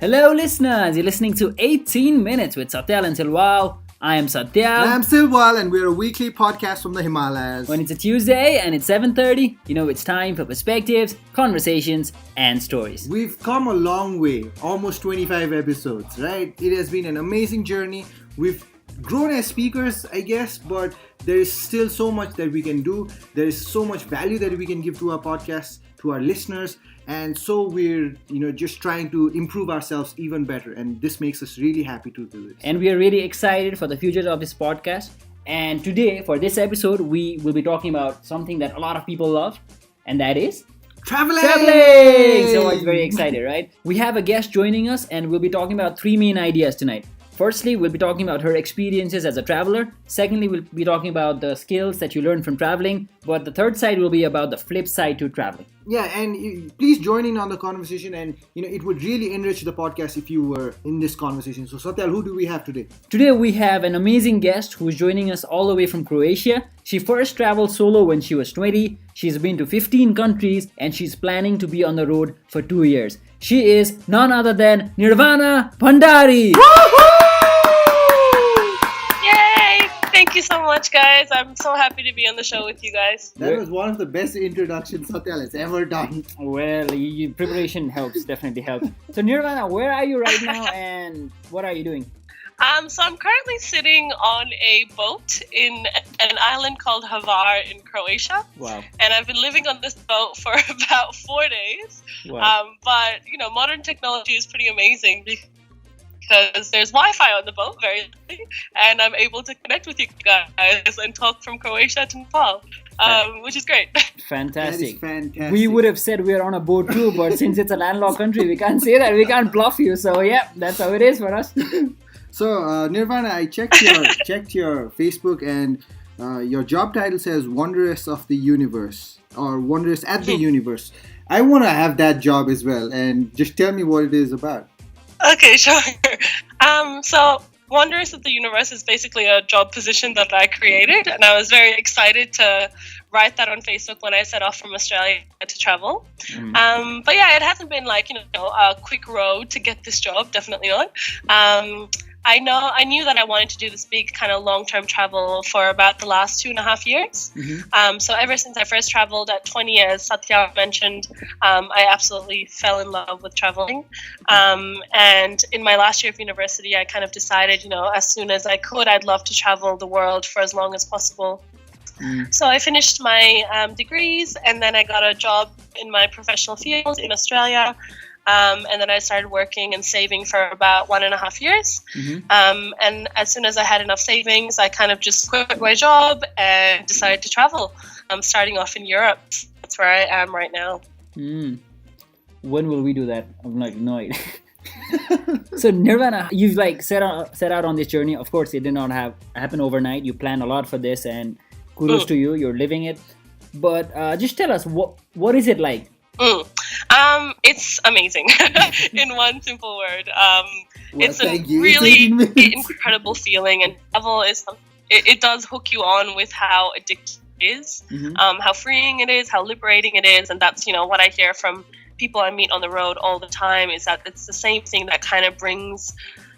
Hello, listeners. You're listening to 18 Minutes with Satyal and Silwal. I am Satyal. And I'm Silwal, and we're a weekly podcast from the Himalayas. When it's a Tuesday and it's 7:30, you know it's time for perspectives, conversations, and stories. We've come a long way, almost 25 episodes, right? It has been an amazing journey. We've grown as speakers, I guess, but there is still so much that we can do. There is so much value that we can give to our podcast, to our listeners. And so we're, just trying to improve ourselves even better. And this makes us really happy to do this. And we are really excited for the future of this podcast. And today, for this episode, we will be talking about something that a lot of people love. And that is... Traveling! So I'm very excited, right? We have a guest joining us and we'll be talking about three main ideas tonight. Firstly, we'll be talking about her experiences as a traveler. Secondly, we'll be talking about the skills that you learn from traveling. But the third side will be about the flip side to traveling. Yeah, and please join in on the conversation, and it would really enrich the podcast if you were in this conversation. So Satyal, who do we have today? Today we have an amazing guest who's joining us all the way from Croatia. She first traveled solo when she was 20. She's been to 15 countries and she's planning to be on the road for 2 years. She is none other than Nirvana Bhandary. Thank you so much, guys. I'm so happy to be on the show with you guys. That was one of the best introductions Satyal has ever done. Well, preparation helps, definitely helps. So Nirvana, where are you right now and what are you doing? So I'm currently sitting on a boat in an island called Hvar in Croatia. Wow. And I've been living on this boat for about 4 days. Wow. But, modern technology is pretty amazing because there's Wi-Fi on the boat, and I'm able to connect with you guys and talk from Croatia to Nepal, which is great. Fantastic. That is fantastic. We would have said we're on a boat too, but since it's a landlocked country, we can't say that. We can't bluff you. So yeah, that's how it is for us. So Nirvana, I checked your Facebook, and your job title says Wanderess of the Universe or Wanderess at the Universe. I want to have that job as well, and just tell me what it is about. Okay, sure. So Wanderess of the Universe is basically a job position that I created, and I was very excited to write that on Facebook when I set off from Australia to travel. But yeah, it hasn't been a quick road to get this job, definitely not. I knew that I wanted to do this big kind of long-term travel for about the last 2.5 years. So ever since I first traveled at 20, as Satya mentioned, I absolutely fell in love with traveling. And in my last year of university, I kind of decided, as soon as I could, I'd love to travel the world for as long as possible. So I finished my degrees, and then I got a job in my professional field in Australia. And then I started working and saving for about 1.5 years. And as soon as I had enough savings, I kind of just quit my job and decided to travel. I'm starting off in Europe. That's where I am right now. When will we do that? I'm like, no idea. So Nirvana, you've set out on this journey. Of course, it did not happen overnight. You planned a lot for this, and kudos to you. You're living it. But just tell us, what is it like? It's amazing. In one simple word, it's a really incredible feeling, and travel is it does hook you on with how addictive it is, how freeing it is, how liberating it is, and that's what I hear from people I meet on the road all the time, is that it's the same thing that kind of brings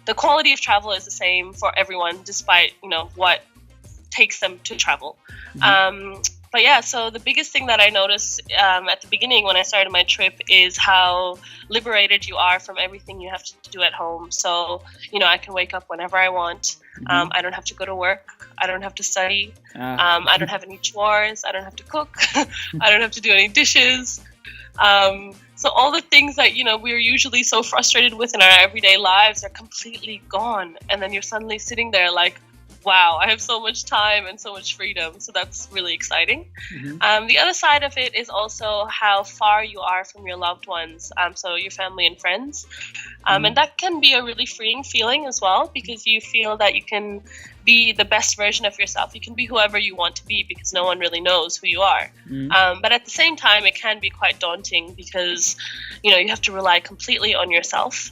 the quality of travel is the same for everyone, despite what takes them to travel. But yeah, so the biggest thing that I noticed at the beginning when I started my trip is how liberated you are from everything you have to do at home. So, I can wake up whenever I want. I don't have to go to work. I don't have to study. I don't have any chores. I don't have to cook. I don't have to do any dishes. So all the things that, we're usually so frustrated with in our everyday lives are completely gone. And then you're suddenly sitting there like, wow, I have so much time and so much freedom. So that's really exciting. The other side of it is also how far you are from your loved ones, so your family and friends. And that can be a really freeing feeling as well, because you feel that you can be the best version of yourself. You can be whoever you want to be because no one really knows who you are. But at the same time, it can be quite daunting because, you know, you have to rely completely on yourself.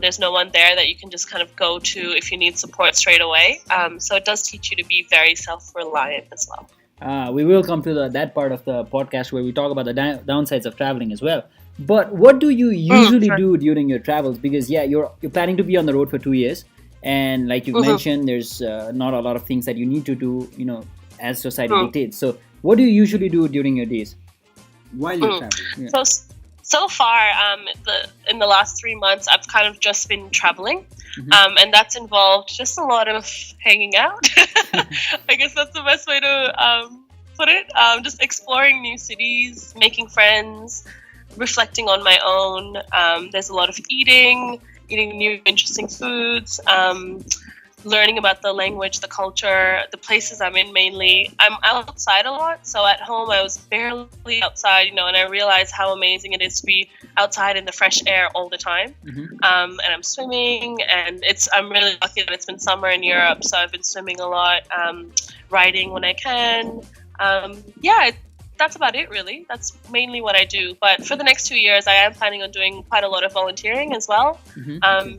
There's no one there that you can just kind of go to if you need support straight away. So it does teach you to be very self-reliant as well. We will come to that part of the podcast where we talk about the downsides of traveling as well. But what do you usually do during your travels? Because you're planning to be on the road for 2 years, and like you mentioned, there's not a lot of things that you need to do, you know, as society dictates. So what do you usually do during your days while you're traveling? Yeah. So far, in the last 3 months, I've kind of just been traveling, and that's involved just a lot of hanging out. I guess that's the best way to put it. Just exploring new cities, making friends, reflecting on my own. There's a lot of eating new interesting foods, learning about the language, the culture, the places I'm in mainly. I'm outside a lot, so at home I was barely outside, you know, and I realized how amazing it is to be outside in the fresh air all the time. And I'm swimming, and I'm really lucky that it's been summer in Europe, so I've been swimming a lot, riding when I can. That's about it, really. That's mainly what I do. But for the next 2 years, I am planning on doing quite a lot of volunteering as well,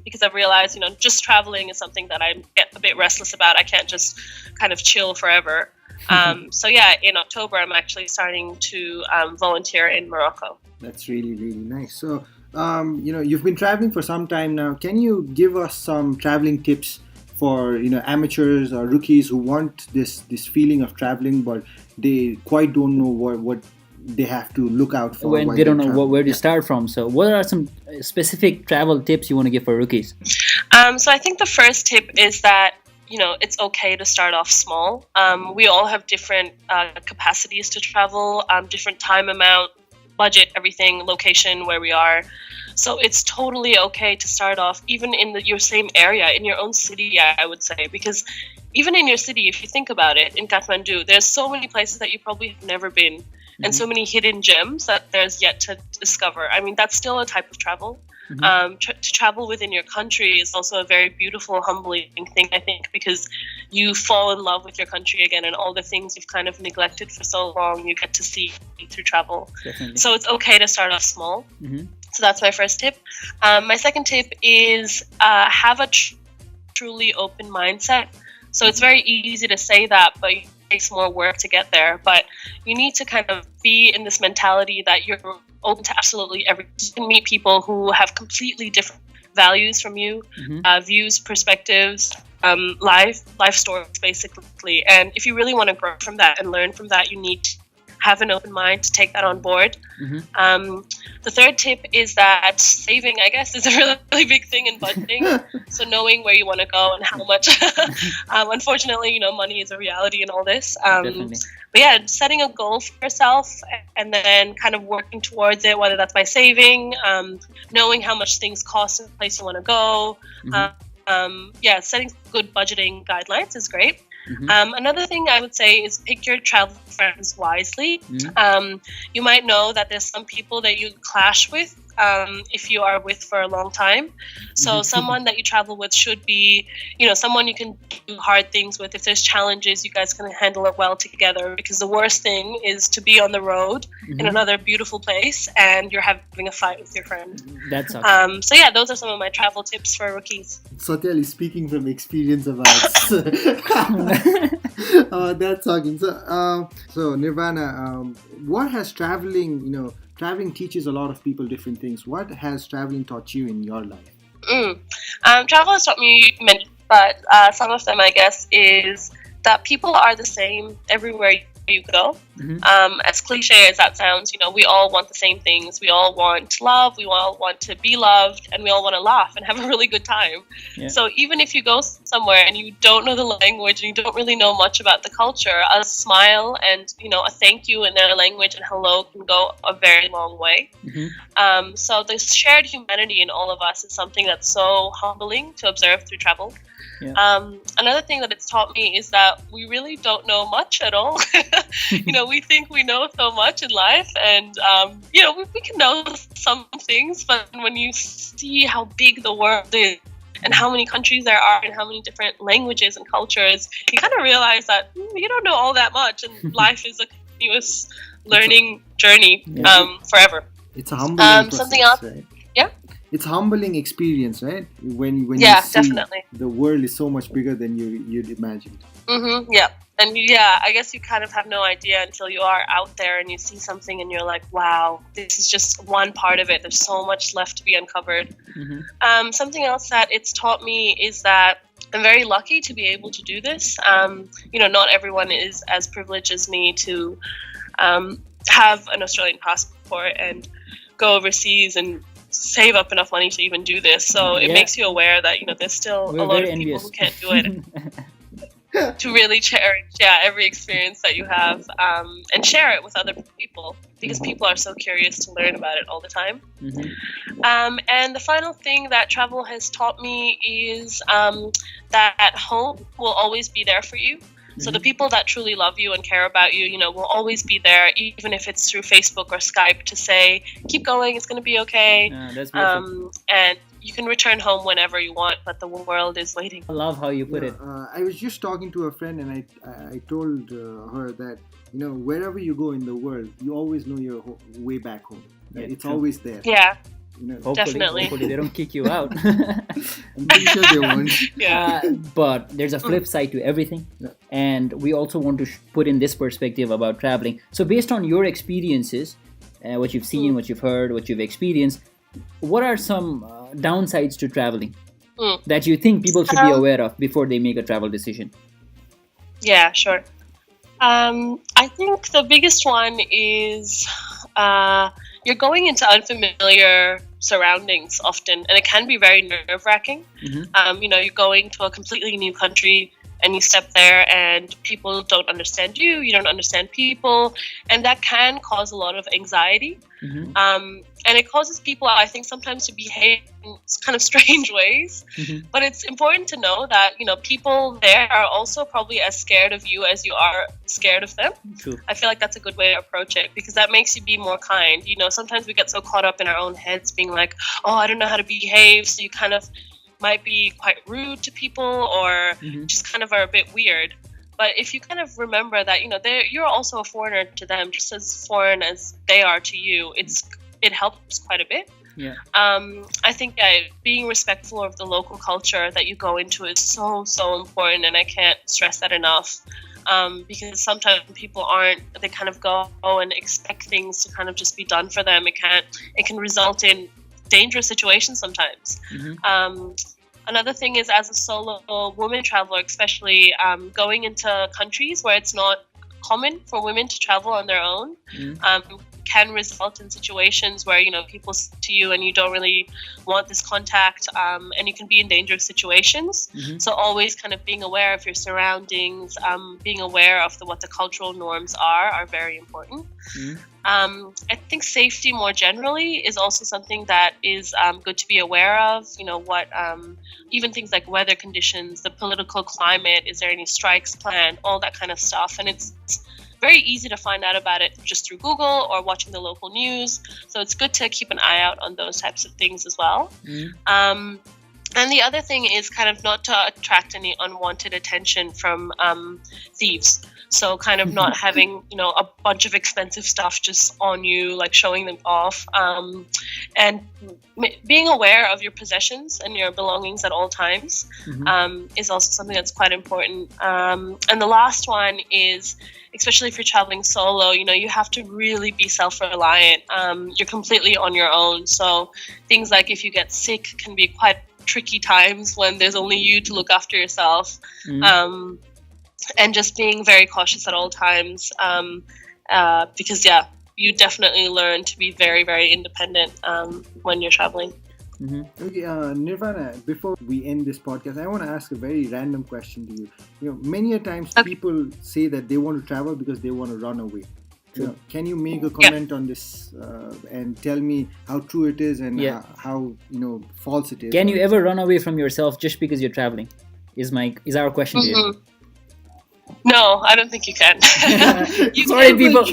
because I've realized, you know, just traveling is something that I get a bit restless about. I can't just kind of chill forever. In October, I'm actually starting to volunteer in Morocco. That's really, really nice. So, you've been traveling for some time now. Can you give us some traveling tips for, you know, amateurs or rookies who want this feeling of traveling, but they quite don't know what they have to look out for when they don't know where to start from? So what are some specific travel tips you want to give for rookies? So I think the first tip is that, you know, it's okay to start off small. We all have different capacities to travel, different time amount, budget, everything, location, where we are. So it's totally okay to start off even in your same area, in your own city, I would say, because even in your city, if you think about it, in Kathmandu, there's so many places that you probably have never been, and so many hidden gems that there's yet to discover. I mean, that's still a type of travel. To travel within your country is also a very beautiful, humbling thing, I think, because you fall in love with your country again, and all the things you've kind of neglected for so long, you get to see through travel. Definitely. So it's okay to start off small. So that's my first tip. My second tip is have a truly open mindset. So it's very easy to say that, but it takes more work to get there. But you need to kind of be in this mentality that you're open to absolutely everything. You can meet people who have completely different values from you, views, perspectives, life stories, basically. And if you really want to grow from that and learn from that, you need to have an open mind to take that on board. The third tip is that saving, I guess, is a really big thing in budgeting. So knowing where you want to go and how much. Unfortunately, you know, money is a reality in all this. But yeah, setting a goal for yourself and then kind of working towards it, whether that's by saving, knowing how much things cost in the place you want to go. Setting good budgeting guidelines is great. Another thing I would say is pick your travel friends wisely. You might know that there's some people that you clash with if you are with for a long time. So someone that you travel with should be, you know, someone you can do hard things with. If there's challenges, you guys can handle it well together, because the worst thing is to be on the road in another beautiful place and you're having a fight with your friend. That's awesome. So yeah, those are some of my travel tips for rookies. Satyal is speaking from experience about that's talking. So Nirvana, what has traveling, you know, traveling teaches a lot of people different things. What has traveling taught you in your life? Travel has taught me many, but some of them, I guess, is that people are the same everywhere you go. As cliche as that sounds, you know, we all want the same things. We all want love, we all want to be loved, and we all want to laugh and have a really good time. So even if you go somewhere and you don't know the language and you don't really know much about the culture, a smile and, you know, a thank you in their language and hello can go a very long way. So the shared humanity in all of us is something that's so humbling to observe through travel. Another thing that it's taught me is that we really don't know much at all. You know, we think we know so much in life, and you know, we can know some things, but when you see how big the world is, and how many countries there are and how many different languages and cultures, you kind of realize that you don't know all that much, and life is a continuous learning journey forever. It's a humbling process, something else, right? yeah. It's a humbling experience, right? When you see definitely. the world is so much bigger than you'd imagined. Yeah. And I guess you kind of have no idea until you are out there and you see something and you're like, wow, this is just one part of it. There's so much left to be uncovered. Something else that it's taught me is that I'm very lucky to be able to do this. Not everyone is as privileged as me to have an Australian passport and go overseas and save up enough money to even do this. So it makes you aware that, there's still a lot of people who can't do it. To really cherish every experience that you have, and share it with other people, because people are so curious to learn about it all the time. And the final thing that travel has taught me is that home will always be there for you. So the people that truly love you and care about you, will always be there, even if it's through Facebook or Skype, to say, keep going, it's going to be okay. That's beautiful. And you can return home whenever you want, but the world is waiting. I love how you put it. I was just talking to a friend, and I told her that, wherever you go in the world, you always know your way back home. Right? It's always there. Yeah. Hopefully they don't kick you out. I'm pretty sure they won't. But there's a flip side to everything, and we also want to put in this perspective about traveling. So based on your experiences, what you've seen, what you've heard, what you've experienced, what are some downsides to traveling that you think people should be aware of before they make a travel decision? Yeah, sure. I think the biggest one is you're going into unfamiliar surroundings often, and it can be very nerve-wracking. You're going to a completely new country, and you step there and people don't understand you, you don't understand people, and that can cause a lot of anxiety. And it causes people, I think, sometimes to behave in kind of strange ways. But it's important to know that, people there are also probably as scared of you as you are scared of them. True. I feel like that's a good way to approach it, because that makes you be more kind. Sometimes we get so caught up in our own heads being like, oh, I don't know how to behave, so you kind of might be quite rude to people, or just kind of are a bit weird. But if you kind of remember that, you're also a foreigner to them, just as foreign as they are to you, it helps quite a bit. I think being respectful of the local culture that you go into is so, so important, and I can't stress that enough. Because sometimes people they kind of go and expect things to kind of just be done for them. It can result in dangerous situations sometimes. Another thing is, as a solo woman traveler, especially going into countries where it's not common for women to travel on their own, can result in situations where people see to you and you don't really want this contact, and you can be in dangerous situations. So always kind of being aware of your surroundings, being aware of what the cultural norms are very important. I think safety more generally is also something that is good to be aware of. Even things like weather conditions, the political climate, is there any strikes planned, all that kind of stuff. And it's very easy to find out about it just through Google or watching the local news. So it's good to keep an eye out on those types of things as well. And the other thing is kind of not to attract any unwanted attention from thieves. So kind of not having, a bunch of expensive stuff just on you, like showing them off. And being aware of your possessions and your belongings at all times is also something that's quite important. And the last one is, especially if you're traveling solo, you have to really be self-reliant. You're completely on your own. So things like if you get sick can be quite tricky times when there's only you to look after yourself. And just being very cautious at all times, because you definitely learn to be very, very independent when you're traveling. Okay, Nirvana, before we end this podcast, I want to ask a very random question to you. Many a times people say that they want to travel because they want to run away. Can you make a comment on this and tell me how true it is and how false it is? Can you ever run away from yourself just because you're traveling? Is our question to you. No, I don't think you can. Sorry, people.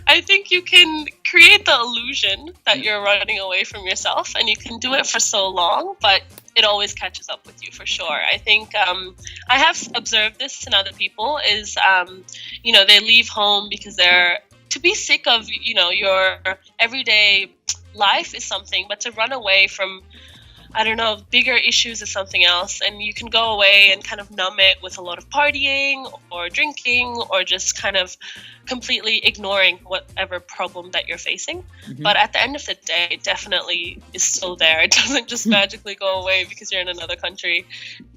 I think you can create the illusion that you're running away from yourself, and you can do it for so long, but it always catches up with you for sure. I think I have observed this in other people is, they leave home because they're, to be sick of, your everyday life is something, but to run away from, I don't know, bigger issues is something else. And you can go away and kind of numb it with a lot of partying or drinking or just kind of completely ignoring whatever problem that you're facing. Mm-hmm. But at the end of the day, it definitely is still there. It doesn't just magically go away because you're in another country.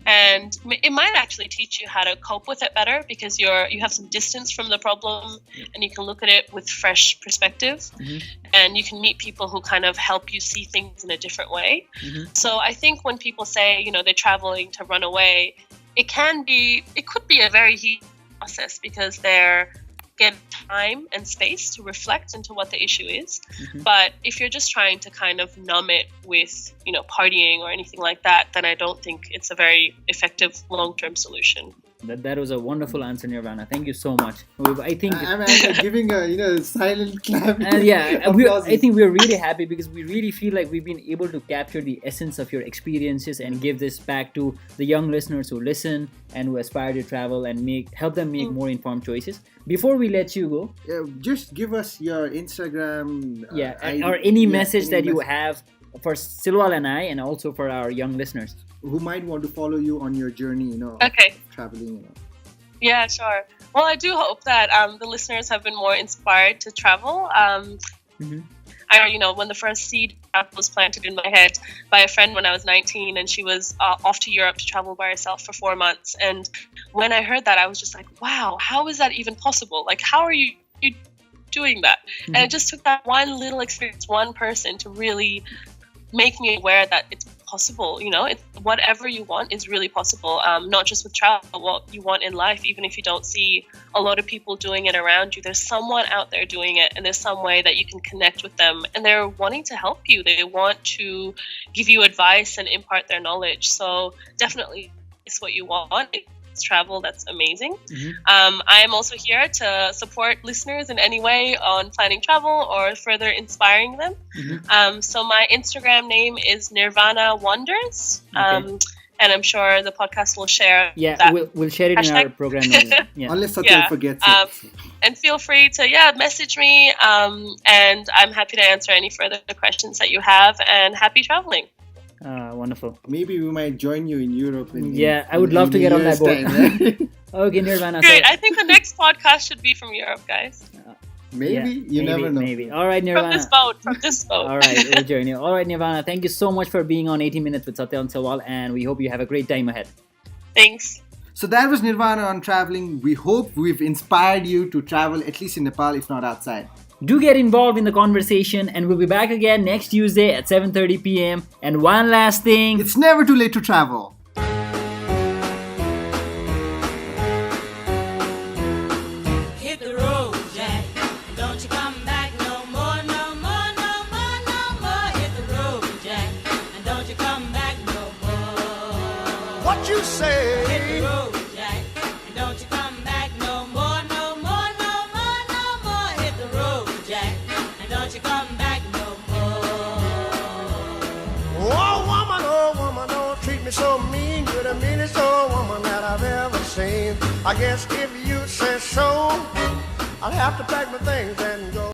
And it might actually teach you how to cope with it better because you have some distance from the problem and you can look at it with fresh perspective. Mm-hmm. And you can meet people who kind of help you see things in a different way. Mm-hmm. So I think when people say, they're traveling to run away, it could be a very huge process because they're getting time and space to reflect into what the issue is. Mm-hmm. But if you're just trying to kind of numb it with, partying or anything like that, then I don't think it's a very effective long-term solution. That was a wonderful answer, Nirvana. Thank you so much. I think I'm giving a silent clap. I think we're really happy because we really feel like we've been able to capture the essence of your experiences and give this back to the young listeners who listen and who aspire to travel and help them make more informed choices. Before we let you go, just give us your Instagram. Or any message that you have for Silwal and I, and also for our young listeners who might want to follow you on your journey, Okay. Traveling, Yeah, sure. Well, I do hope that the listeners have been more inspired to travel. Mm-hmm. When the first seed was planted in my head by a friend when I was 19, and she was off to Europe to travel by herself for 4 months. And when I heard that, I was just like, wow, how is that even possible? Like, how are you doing that? Mm-hmm. And it just took that one little experience, one person to really make me aware that it's possible. Whatever you want is really possible. Not just with travel, what you want in life. Even if you don't see a lot of people doing it around you, there's someone out there doing it, and there's some way that you can connect with them, and they're wanting to help you. They want to give you advice and impart their knowledge. So definitely, it's what you want. Travel, that's amazing. Mm-hmm. I am also here to support listeners in any way on planning travel or further inspiring them. Mm-hmm. So my Instagram name is Nirvana Wanderess. Okay. And I'm sure the podcast will share that. We'll share it hashtag. In our program notes. Yeah. Unless Satyal forgets it. And feel free to message me, and I'm happy to answer any further questions that you have, and happy traveling. Wonderful. Maybe we might join you in Europe. I would love to get on that boat. Right? Okay, Nirvana. Great. I think the next podcast should be from Europe, guys. Maybe. You never know. Maybe. All right, Nirvana. From this boat. All right, we'll join you. All right, Nirvana. Thank you so much for being on 80 Minutes with Satyal and Silwal, and we hope you have a great time ahead. Thanks. So that was Nirvana on traveling. We hope we've inspired you to travel, at least in Nepal, if not outside. Do get involved in the conversation, and we'll be back again next Tuesday at 7:30 p.m. And one last thing. It's never too late to travel. Hit the road, Jack. Don't you come back no more, no more, no more, no more. Hit the road, Jack. And don't you come back no more. What you say? Hit the road, Jack. And don't you come back no more, no more, no more, no more. Hit the road, Jack. And don't you come back no more. Oh woman, don't treat me so mean. You're the meanest old woman that I've ever seen. I guess if you say so, I'll have to pack my things and go.